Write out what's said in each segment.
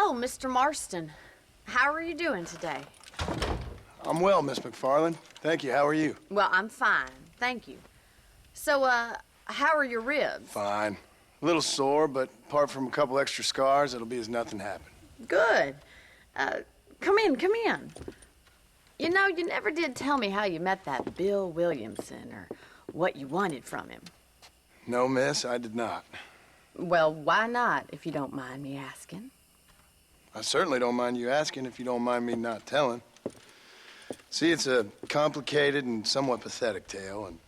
Oh, Mr. Marston. How are you doing today? I'm well, Miss McFarland. Thank you. How are you? Well, I'm fine. Thank you. So, how are your ribs? Fine. A little sore, but apart from a couple extra scars, it'll be as nothing happened. Good. Come in, come in. You know, you never did tell me how you met that Bill Williamson or what you wanted from him. No, miss, I did not. Well, why not, if you don't mind me asking? I certainly don't mind you asking if you don't mind me not telling. See, it's a complicated and somewhat pathetic tale, and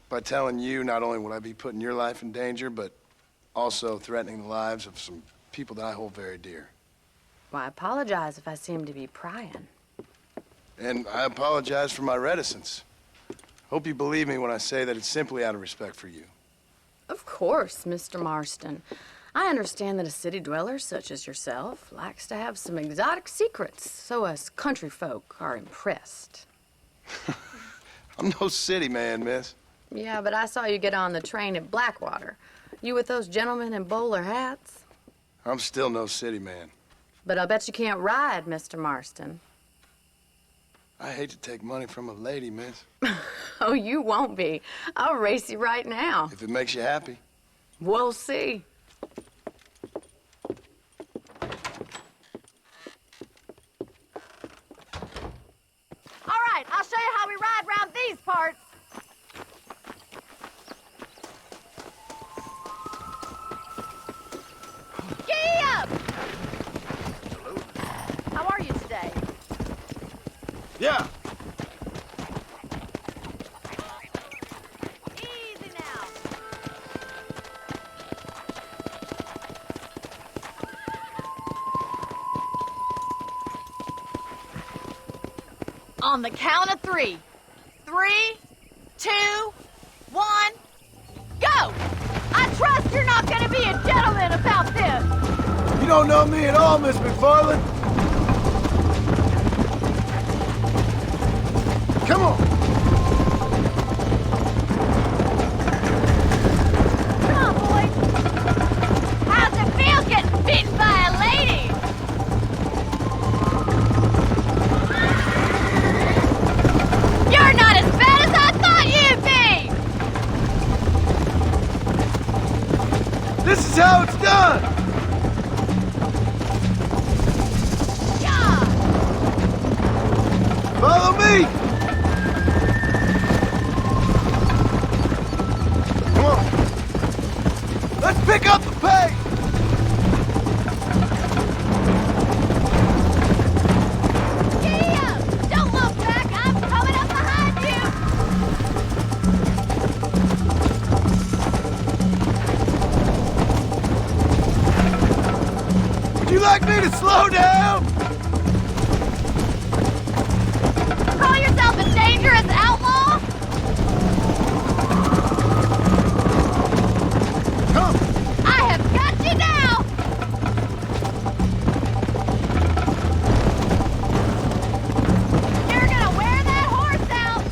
by telling you, not only would I be putting your life in danger, but also threatening the lives of some people that I hold very dear. Well, I apologize if I seem to be prying. And I apologize for my reticence. Hope you believe me when I say that it's simply out of respect for you. Of course, Mr. Marston. I understand that a city dweller such as yourself likes to have some exotic secrets, so us country folk are impressed. I'm no city man, miss. Yeah, but I saw you get on the train at Blackwater. You with those gentlemen in bowler hats? I'm still no city man. But I bet you can't ride, Mr. Marston. I hate to take money from a lady, miss. Oh, you won't be. I'll race you right now. If it makes you happy. We'll see. All right, I'll show you how we ride round these parts. Gee up! How are you today? Yeah. Easy now. On the count of 3. 3, 2, 1, go! I trust you're not gonna be a gentleman about this. You don't know me at all, Miss McFarland. Come on. Come on, boys. How's it feel getting beaten by a lady? You're not as bad as I thought you'd be! This is how it's done. Yeah! Follow me. Come on. Let's pick up the pace. Giddy up! Don't look back! I'm coming up behind you! Would you like me to slow down? Call yourself a dangerous outlaw? Come. I have got you now! You're gonna wear that horse out!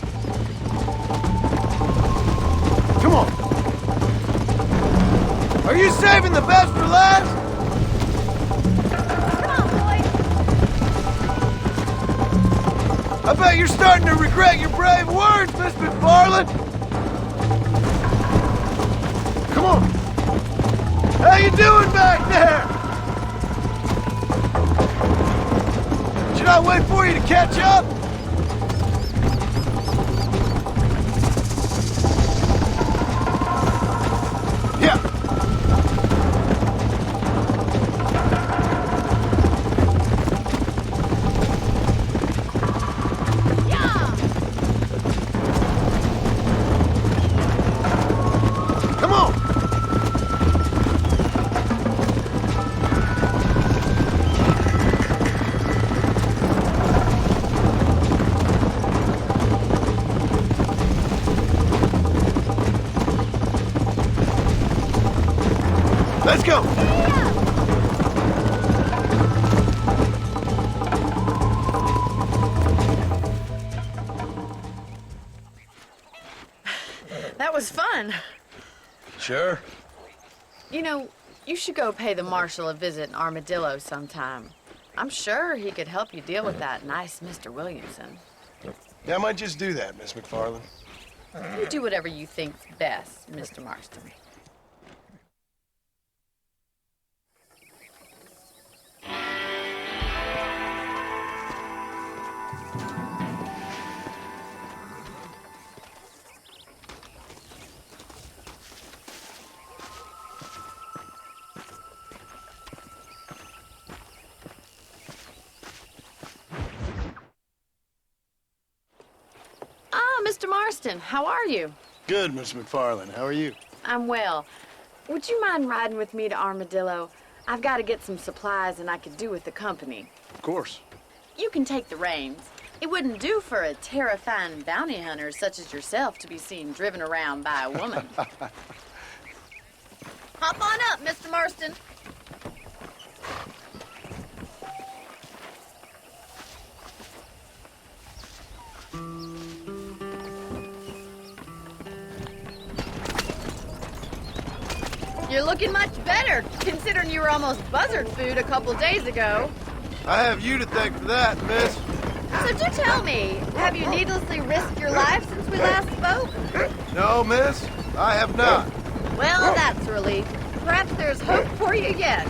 Come on. Are you saving the best for last? Come on, boys! I bet you're starting to regret your brave words, Miss McFarland. Come on. How you doing back there? Should I wait for you to catch up? Yeah. Yeah! Come on. Let's go. That was fun. Sure. You know, You should go pay the marshal a visit in Armadillo sometime. I'm sure he could help you deal with that nice Mr. Williamson. Yeah, I might just do that, Miss McFarland. You do whatever you think's best, Mr. Marston. Mr. Marston, how are you? Good, Miss McFarland. How are you? I'm well. Would you mind riding with me to Armadillo? I've got to get some supplies and I could do with the company. Of course. You can take the reins. It wouldn't do for a terrifying bounty hunter such as yourself to be seen driven around by a woman. Hop on up, Mr. Marston. You're looking much better, considering you were almost buzzard food a couple days ago. I have you to thank for that, miss. So do tell me, have you needlessly risked your life since we last spoke? No, miss, I have not. Well, that's a relief. Perhaps there's hope for you yet.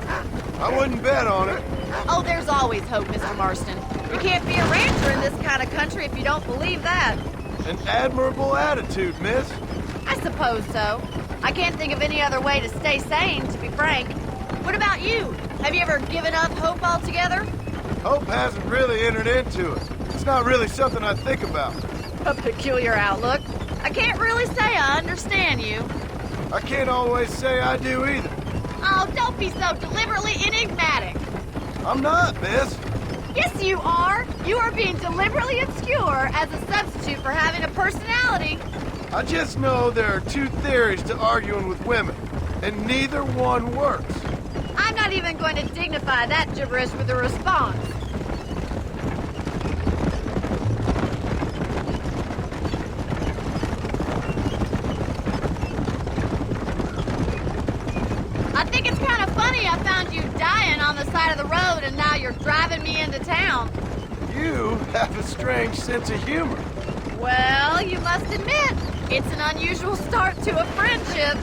I wouldn't bet on it. Oh, there's always hope, Mr. Marston. You can't be a rancher in this kind of country if you don't believe that. An admirable attitude, miss. I suppose so. I can't think of any other way to stay sane, to be frank. What about you? Have you ever given up hope altogether? Hope hasn't really entered into it. It's not really something I think about. A peculiar outlook. I can't really say I understand you. I can't always say I do either. Oh, don't be so deliberately enigmatic. I'm not, miss. Yes, you are. You are being deliberately obscure as a substitute for having a personality. I just know there are two theories to arguing with women, and neither one works. I'm not even going to dignify that gibberish with a response. I think it's kind of funny I found you dying on the side of the road and now you're driving me into town. You have a strange sense of humor. Well, you must admit, it's an unusual start to a friendship.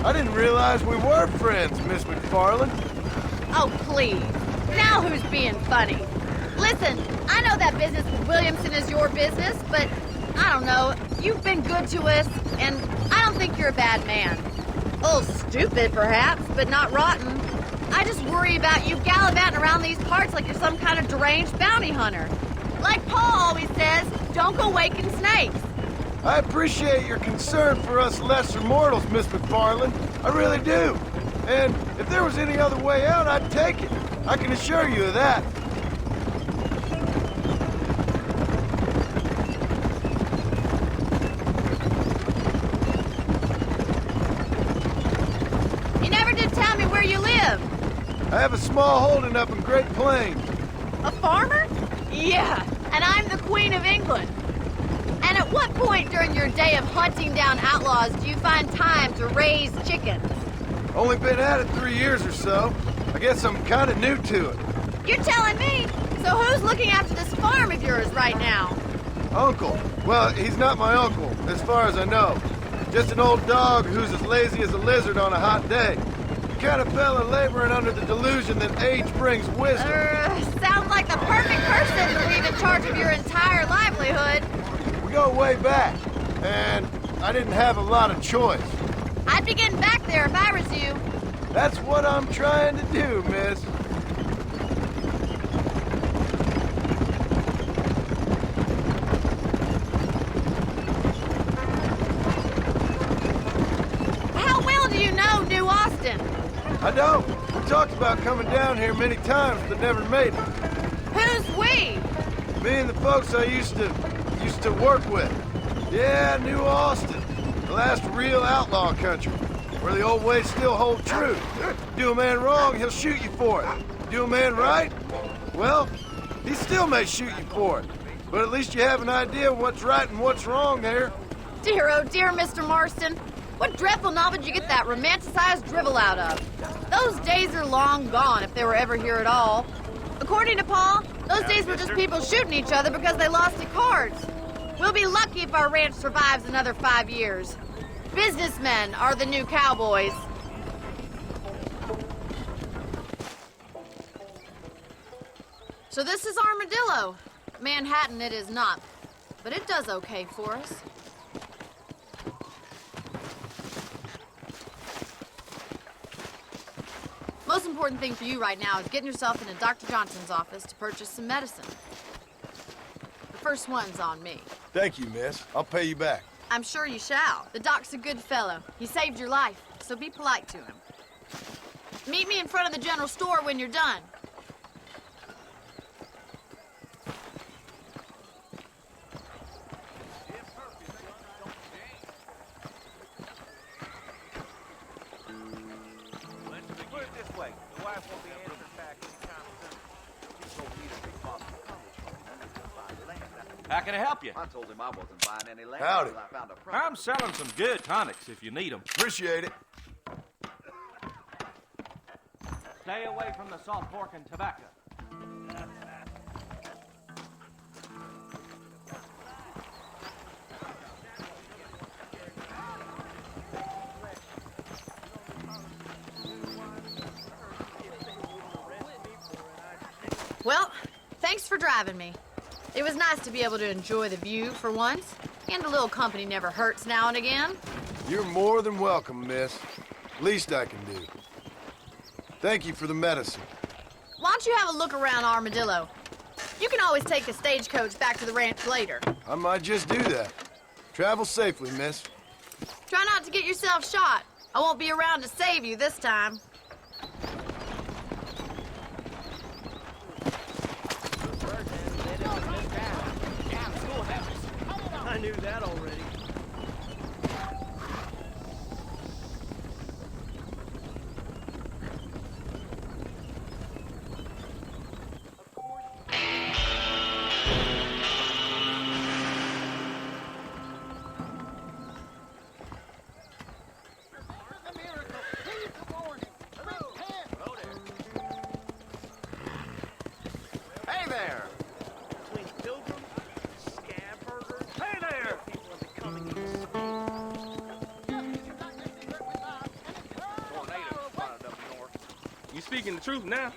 I didn't realize we were friends, Miss McFarland. Oh, please. Now who's being funny? Listen, I know that business with Williamson is your business, but I don't know. You've been good to us, and I don't think you're a bad man. A little stupid, perhaps, but not rotten. I just worry about you gallivanting around these parts like you're some kind of deranged bounty hunter. Like Paul always says, don't go waking snakes. I appreciate your concern for us lesser mortals, Miss McFarland. I really do. And if there was any other way out, I'd take it. I can assure you of that. You never did tell me where you live. I have a small holding up in Great Plains. A farmer? Yeah, and I'm the Queen of England. And at what point during your day of hunting down outlaws do you find time to raise chickens? Only been at it 3 years or so. I guess I'm kind of new to it. You're telling me? So who's looking after this farm of yours right now? Uncle. Well, he's not my uncle, as far as I know. Just an old dog who's as lazy as a lizard on a hot day. The kind of fella laboring under the delusion that age brings wisdom. Sounds like the perfect person to leave in charge of your entire livelihood. We go way back, and I didn't have a lot of choice. I'd be getting back there if I was you. That's what I'm trying to do, miss. How well do you know New Austin? I don't. We talked about coming down here many times, but never made it. Who's we? Me and the folks I used to work with. Yeah, New Austin. The last real outlaw country, where the old ways still hold true. Do a man wrong, he'll shoot you for it. Do a man right, well, he still may shoot you for it. But at least you have an idea of what's right and what's wrong there. Dear, oh dear, Mr. Marston. What dreadful novel did you get that romanticized drivel out of? Those days are long gone, if they were ever here at all. According to Paul, those days were just people shooting each other because they lost at cards. We'll be lucky if our ranch survives another 5 years. Businessmen are the new cowboys. So this is Armadillo. Manhattan it is not, but it does okay for us. Most important thing for you right now is getting yourself into Dr. Johnson's office to purchase some medicine. The first one's on me. Thank you, miss. I'll pay you back. I'm sure you shall. The doc's a good fellow. He saved your life, so be polite to him. Meet me in front of the general store when you're done. How can I help you? I told him I wasn't buying any land Howdy. until I found a I'm selling some good tonics if you need them. Appreciate it. Stay away from the salt pork and tobacco. Well, thanks for driving me. It was nice to be able to enjoy the view for once, and a little company never hurts now and again. You're more than welcome, miss. Least I can do. Thank you for the medicine. Why don't you have a look around Armadillo? You can always take a stagecoach back to the ranch later. I might just do that. Travel safely, miss. Try not to get yourself shot. I won't be around to save you this time. I knew that already. Hey there! Between pilgrims, scab burgers, hey there! People in the coming east. Tornadoes started up north. You speaking the truth now?